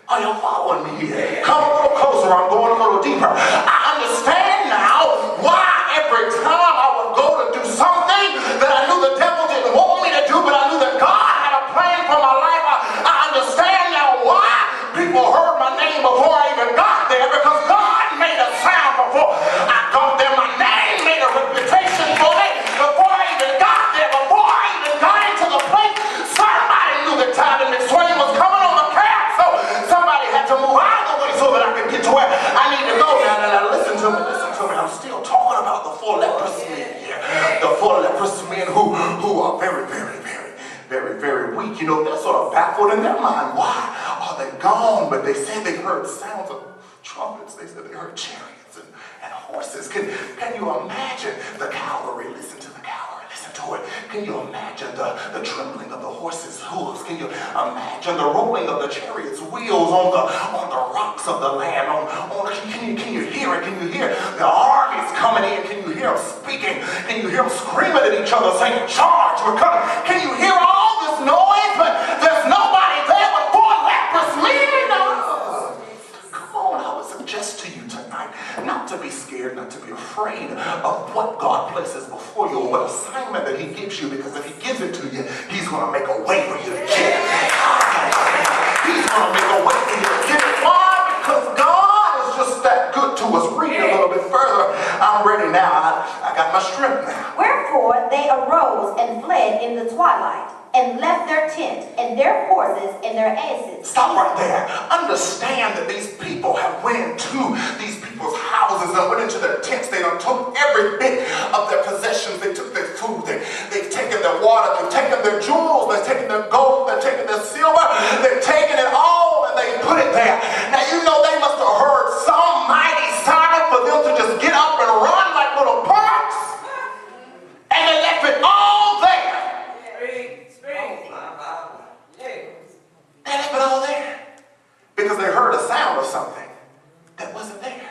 Are you following me here? Come a little closer. I'm going a little deeper. I understand now why every time I would go to do something that I knew the devil didn't want me to do, but I knew that God had a plan for my life. I understand now why people heard my name before I even got there, because God made a sound before I got there. My name made a reputation for me before I even got there, before I even got into the place. Somebody knew that Tyvin McSwain was coming on the cab, so somebody had to move out of the way so that I could get to where I need to go. Now listen to me. I'm still talking about the four leprous men here. The four leprous men who are very, very, very, very, very weak. You know, they're sort of baffled in their mind. Why are they gone? But they said they heard sounds of trumpets. They said they heard chariots and horses. Can you imagine the cavalry? Listen to the cavalry. Listen to it. Can you imagine the trembling of the horses' hooves? Can you imagine the rolling of the chariots' wheels on the rocks of the land? Can you hear it? Can you hear the armies coming in? Can you hear them speaking? Can you hear them screaming at each other saying, "Charge, we're coming"? Can you hear all this noise? But there's nobody there but four leprous men. Come on, I would suggest to you tonight not to be scared, not to be afraid of what God places before you or what assignment that He gives you, because if He gives it to you, He's going to make a way for you to get it. He's going to make a way for you to get it. Why? Because God is just that good to us. Read a little bit further. I'm ready now. I got my strength now. Wherefore they arose and fled in the twilight, and left their tent, and their horses, and their asses. Stop right there. Understand that these people have went into these people's houses and went into their tents. They done took every bit of their possessions. They took their food. They've taken their water. They've taken their jewels. They've taken their gold. They've taken their silver. They've taken it all and they put it there. Now you know they must have heard some mighty sound for them to just get up and run like little punks. And they left it all there. They left it all there because they heard a sound of something that wasn't there.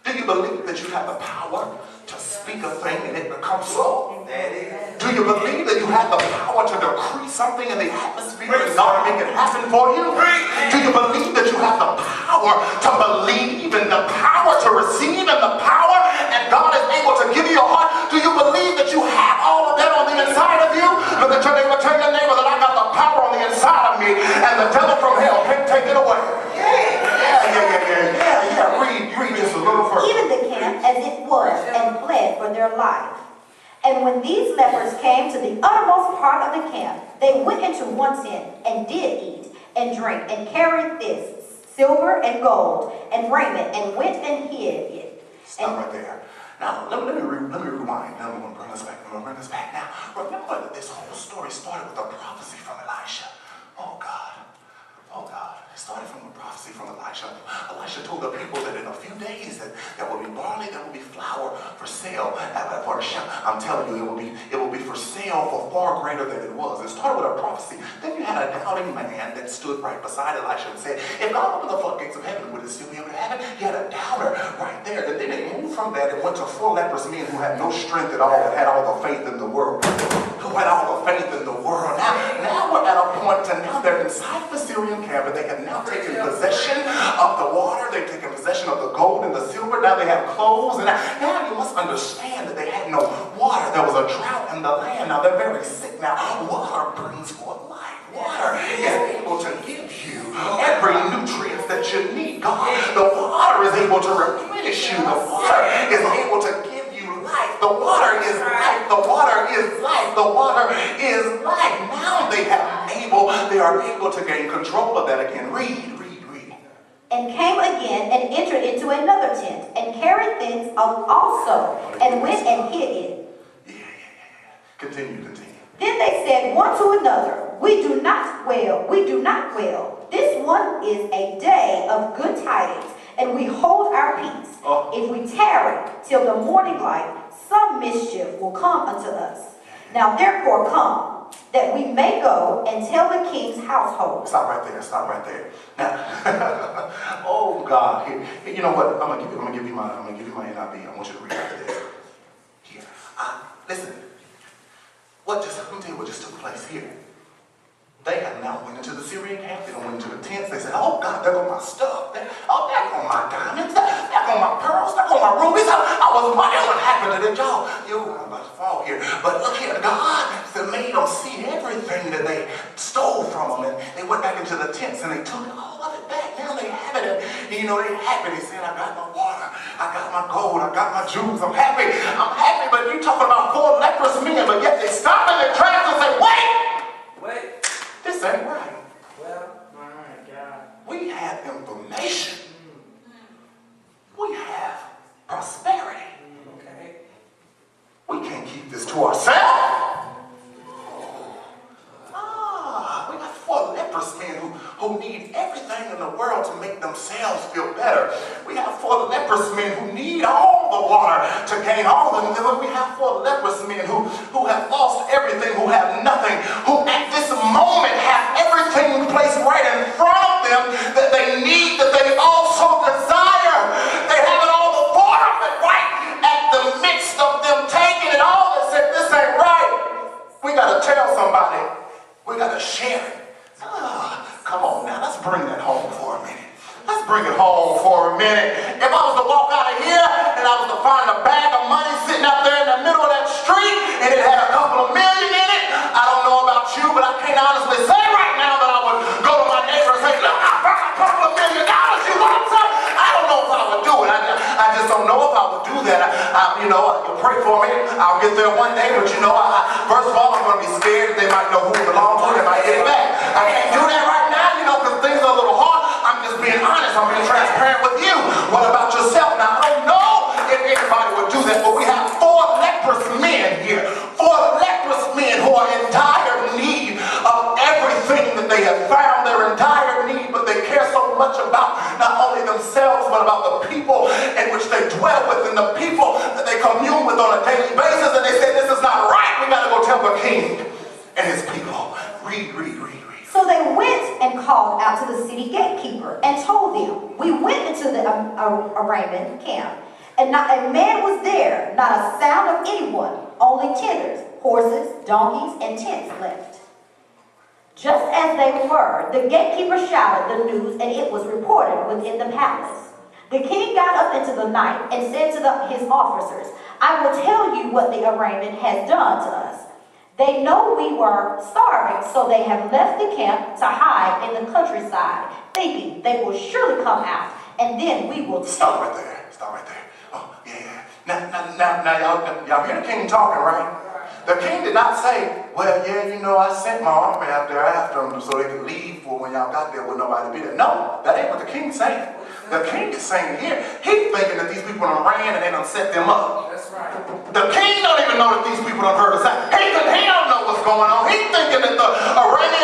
Do you believe that you have the power to speak a thing and it becomes so? Do you believe that you have the power to decree something in the atmosphere and God make it happen for you? Do you believe that you have the power to believe and the power to receive and the power and God is able to give you a heart? Do you believe that you have all of that on the inside of you? Look at your neighbor, tell your neighbor that I got the power on the inside of me and the devil from hell can't take it away. Yeah. Read just a little further. Even the camp as it was, and fled for their life. And when these lepers came to the uttermost part of the camp, they went into one tent, and did eat and drink, and carried this, silver and gold, and raiment, and went and hid it. Stop right there. Now, let me rewind. Now, I'm going to bring us back. Now, remember that this whole story started with a prophecy from Elisha. Oh, God. It started from a prophecy from Elisha. Elisha told the people that in a few days that there will be barley, there will be flour for sale. I'm telling you, it will be for sale for far greater than it was. It started with a prophecy. Then you had a doubting man that stood right beside Elisha and said, if God opened the floodgates of heaven, would it still be able to happen? You had a doubter right there. And then they moved from that and went to four leprous men who had no strength at all, that had all the faith in the world. Now we're at a point to now they're inside the Syrian camp, and they have now taken possession of the water. They've taken possession of the gold and the silver. Now they have clothes. And now you must understand that they had no water. There was a drought in the land. Now they're very sick. Now water brings forth life. Water is able to give you every nutrient that you need. The water is able to replenish you. The water is able to give you life. The water is life. The water is life. The water is life. Now they are able to gain control of that again. Read. And came again and entered into another tent, and carried things also, and went and hid it. Yeah. Continue. Then they said one to another, We do not well. This one is a day of good tidings, and we hold our peace. If we tarry till the morning light, some mischief will come unto us. Now therefore come, that we may go and tell the king's household. Stop right there. Now, oh God, here, you know what? I'm gonna give you my NIV. I want you to read after this. Here, listen. Let me tell you what just took place here. They have now went into the Syrian camp. They went into the tents. They said, said, oh God, there go my stuff. Oh, there go my diamonds. There go my pearls. There go my rubies. I was wondering what happened to them, y'all. I'm about to fall here. But look here, God made them see everything that they stole from them. And they went back into the tents and they took all of it back. Now they have it. And they happy. They said, I got my water. I got my gold. I got my jewels. I'm happy. I'm happy. But you talking about 4 leprous men, but yet they stop in their tracks and say, wait. This ain't right. Well, my God. We have information. We have prosperity. Okay. We can't keep this to ourselves. We got 4 leprous men who need everything in the world to make themselves feel better. We have 4 leprous men who need all the water to gain all the. We have 4 leprous men who have lost everything, who have nothing, who at this moment have everything placed right in front of them that they need, that they also desire. They have it all before them, but right at the midst of them taking it all, they said, this ain't right. We got to tell somebody. We got to share it. Come on now, let's bring that home for a minute. Let's bring it home for a minute. If I was to walk out of here and I was to find a bag of money sitting out there in the middle of that street and it had a couple of million in it, I don't know about you, but I can't honestly say right now that I would go to my neighbor and say, look, I found a couple of $1 million. You want some? I don't know if I would do it. I just don't know if I would do that. You pray for me. I'll get there one day, but first of all, I'm going to be scared that they might know who it belongs to. They might get it back. I can't do that right now, because things are a little hard. I'm just being honest. I'm being transparent with you. What about yourself? Now, I don't know if anybody would do that, but we have 4 leprous men here. 4 leprous men who are in dire need of everything that they have found. They're in dire need, but they care so much about not only themselves, but about the people in which they dwell with and the people that they commune with on a daily basis. And they say, this is not right. We got to go tell the king and his people. Read. So they went and called out to the city gatekeeper and told them, we went into the Arabian camp, and not a man was there, not a sound of anyone, only tenders, horses, donkeys, and tents left. Just as they were, the gatekeeper shouted the news, and it was reported within the palace. The king got up into the night and said to his officers, I will tell you what the Arabian has done to us. They know we were starving, so they have left the camp to hide in the countryside, thinking they will surely come out, and then we will Stop right there. Oh, yeah. Now, y'all hear the king talking, right? The king did not say, well, I sent my army out there after them so they could leave for when y'all got there with nobody to be there. No, that ain't what the king's saying. The king is saying here, he's thinking that these people done ran and they done set them up. That's right. The king don't even know that these people done heard the sound. He don't know what's going on. He's thinking that the Arabian